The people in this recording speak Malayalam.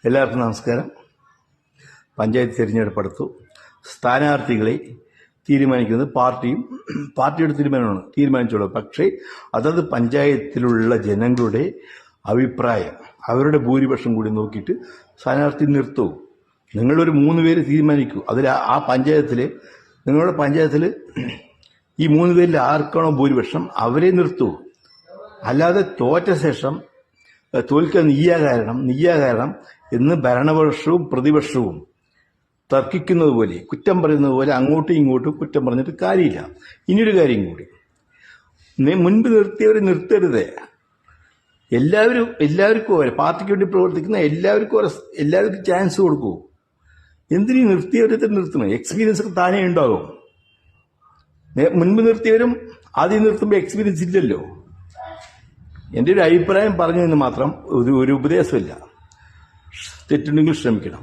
എല്ലാവർക്കും നമസ്കാരം. പഞ്ചായത്ത് തിരഞ്ഞെടുപ്പ് അടുത്തു. സ്ഥാനാർത്ഥികളെ തീരുമാനിക്കുന്നത് പാർട്ടിയുടെ തീരുമാനിച്ചോളൂ. പക്ഷേ അതത് പഞ്ചായത്തിലുള്ള ജനങ്ങളുടെ അഭിപ്രായം, അവരുടെ ഭൂരിപക്ഷം കൂടി നോക്കിയിട്ട് സ്ഥാനാർത്ഥി നിർത്തൂ. നിങ്ങളൊരു 3 പേര് തീരുമാനിക്കൂ. അതിൽ ആ പഞ്ചായത്തിൽ, നിങ്ങളുടെ പഞ്ചായത്തിൽ ഈ 3 പേരിൽ ആർക്കാണോ ഭൂരിപക്ഷം അവരെ നിർത്തൂ. അല്ലാതെ തോറ്റ ശേഷം തോൽക്കാൻ നീയാ കാരണം എന്ന് ഭരണപക്ഷവും പ്രതിപക്ഷവും തർക്കിക്കുന്നത് പോലെ, കുറ്റം പറയുന്നത് പോലെ അങ്ങോട്ടും ഇങ്ങോട്ടും കുറ്റം പറഞ്ഞിട്ട് കാര്യമില്ല. ഇനിയൊരു കാര്യം കൂടി, മുൻപ് നിർത്തിയവരെ നിർത്തരുത്. എല്ലാവർക്കും പാർട്ടിക്ക് വേണ്ടി പ്രവർത്തിക്കുന്ന എല്ലാവർക്കും ചാൻസ് കൊടുക്കൂ. എന്തിനീ നിർത്തിയവരെ നിർത്തണം? എക്സ്പീരിയൻസ് ഒക്കെ താനേ ഉണ്ടാകും. മുൻപ് നിർത്തിയവരും ആദ്യം നിർത്തുമ്പോൾ എക്സ്പീരിയൻസ് ഇല്ലല്ലോ. എൻ്റെ ഒരു അഭിപ്രായം പറഞ്ഞു എന്ന് മാത്രം, ഒരു ഉപദേശമില്ല. തെറ്റുണ്ടെങ്കിൽ ശ്രമിക്കണം.